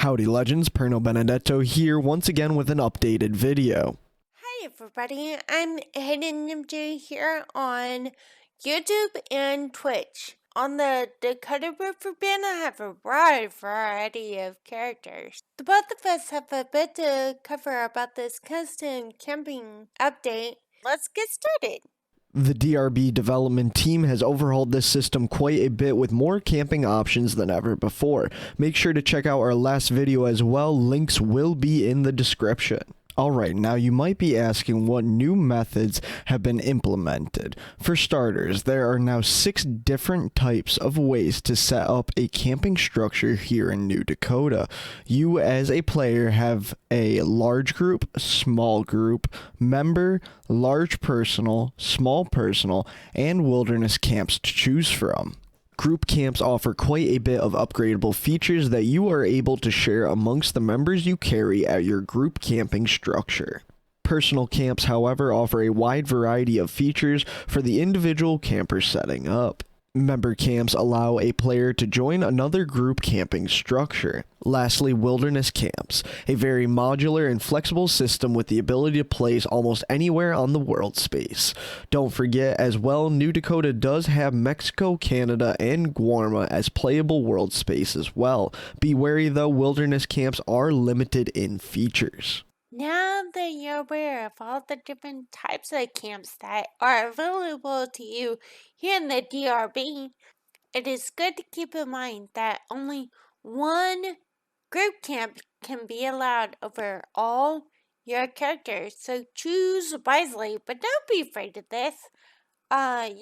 Howdy legends, Perno Benedetto here once again with an updated video. Hi everybody, I'm reddeadnj here on YouTube and Twitch. On the Dakota band, I have a wide variety of characters. The both of us have a bit to cover about this custom camping update. Let's get started. The DRB development team has overhauled this system quite a bit with more camping options than ever before. Make sure to check out our last video as well, links will be in the description. Alright, now you might be asking what new methods have been implemented. For starters, there are now 6 different types of ways to set up a camping structure here in New Dakota. You as a player have a large group, small group, member, large personal, small personal, and wilderness camps to choose from. Group camps offer quite a bit of upgradable features that you are able to share amongst the members you carry at your group camping structure. Personal camps, however, offer a wide variety of features for the individual camper setting up. Member camps allow a player to join another group camping structure. Lastly, wilderness camps, a very modular and flexible system with the ability to place almost anywhere on the world space. Don't forget as well, New Dakota does have Mexico, Canada, and Guarma as playable world space as well. Be wary though, wilderness camps are limited in features. Now that you're aware of all the different types of camps that are available to you here in the DRB, it is good to keep in mind that only one group camp can be allowed over all your characters, so choose wisely, but don't be afraid of this.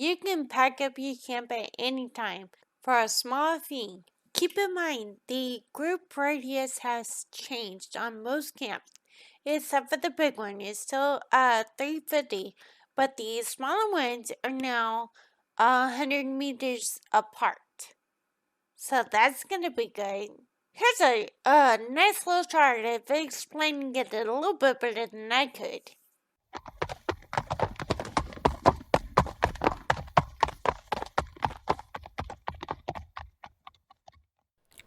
You can pack up your camp at any time for a small fee. Keep in mind, the group radius has changed on most camps. Except for the big one, it's still 350, but the smaller ones are now 100 meters apart. So that's gonna be good. Here's a nice little chart of explaining it a little bit better than I could.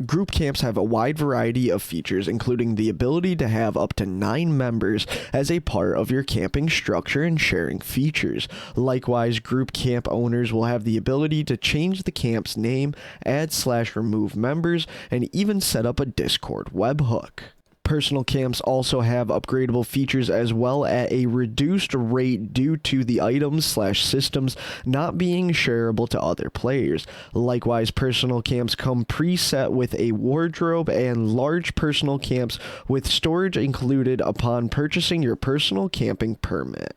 Group camps have a wide variety of features, including the ability to have up to 9 members as a part of your camping structure and sharing features. Likewise, group camp owners will have the ability to change the camp's name, add/remove members, and even set up a Discord webhook. Personal camps also have upgradable features as well at a reduced rate due to the items/systems not being shareable to other players. Likewise, personal camps come preset with a wardrobe and large personal camps with storage included upon purchasing your personal camping permit.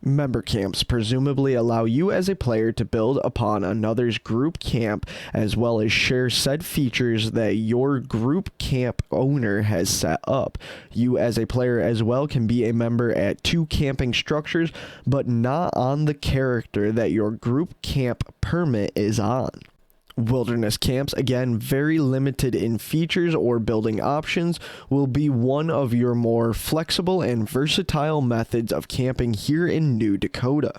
Member camps presumably allow you as a player to build upon another's group camp as well as share said features that your group camp owner has set up. You as a player as well can be a member at 2 camping structures, but not on the character that your group camp permit is on. Wilderness camps, again very limited in features or building options, will be one of your more flexible and versatile methods of camping here in New Dakota.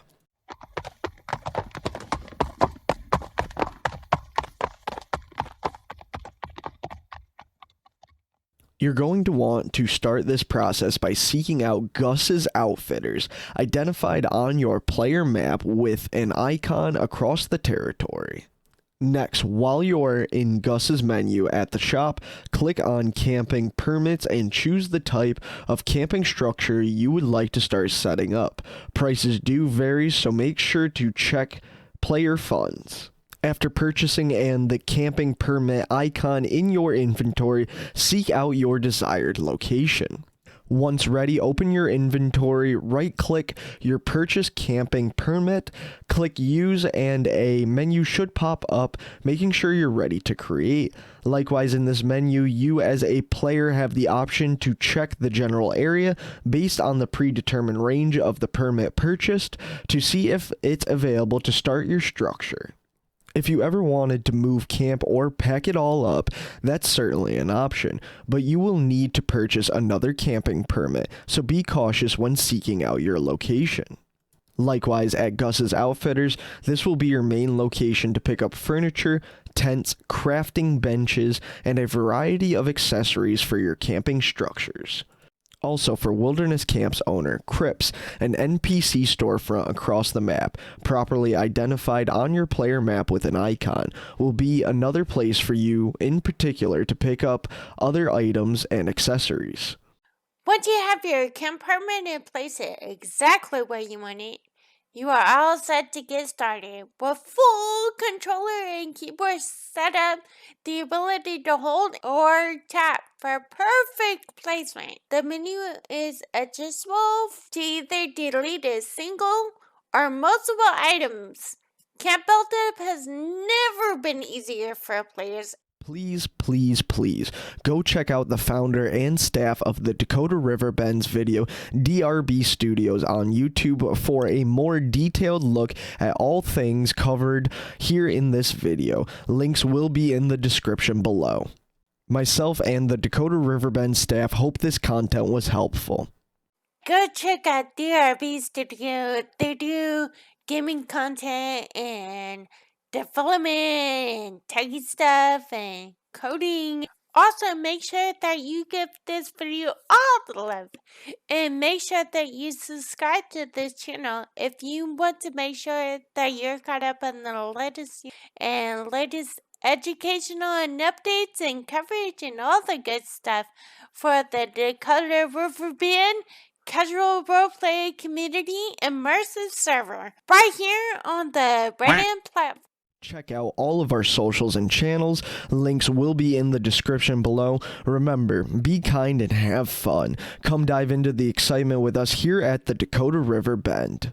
You're going to want to start this process by seeking out Gus's Outfitters, identified on your player map with an icon across the territory. Next, while you're in Gus's menu at the shop, click on Camping Permits and choose the type of camping structure you would like to start setting up. Prices do vary, so make sure to check player funds. After purchasing and the camping permit icon in your inventory, seek out your desired location. Once ready, open your inventory, right-click your purchase camping permit, click Use, and a menu should pop up, making sure you're ready to create. Likewise, in this menu, you as a player have the option to check the general area based on the predetermined range of the permit purchased to see if it's available to start your structure. If you ever wanted to move camp or pack it all up, that's certainly an option, but you will need to purchase another camping permit, so be cautious when seeking out your location. Likewise, at Gus's Outfitters, this will be your main location to pick up furniture, tents, crafting benches, and a variety of accessories for your camping structures. Also, for Wilderness Camp's owner, Crips, an NPC storefront across the map, properly identified on your player map with an icon, will be another place for you in particular to pick up other items and accessories. Once you have your compartment and place it exactly where you want it, you are all set to get started. With full controller and keyboard setup, the ability to hold or tap for perfect placement. The menu is adjustable to either delete a single or multiple items. Camp Build-Up has never been easier for players. Please, please, please, go check out the founder and staff of the Dakota River Bend's video, DRB Studios, on YouTube for a more detailed look at all things covered here in this video. Links will be in the description below. Myself and the Dakota River Bend staff hope this content was helpful. Go check out DRB Studio. They do gaming content and development, techie stuff, and coding. Also, make sure that you give this video all the love. And make sure that you subscribe to this channel if you want to make sure that you're caught up on the latest educational and updates and coverage and all the good stuff for the Dakota River Bend casual roleplay community immersive server right here on the RedM platform. Check out all of our socials and channels. Links will be in the description below. Remember, be kind and have fun. Come dive into the excitement with us here at the Dakota River Bend.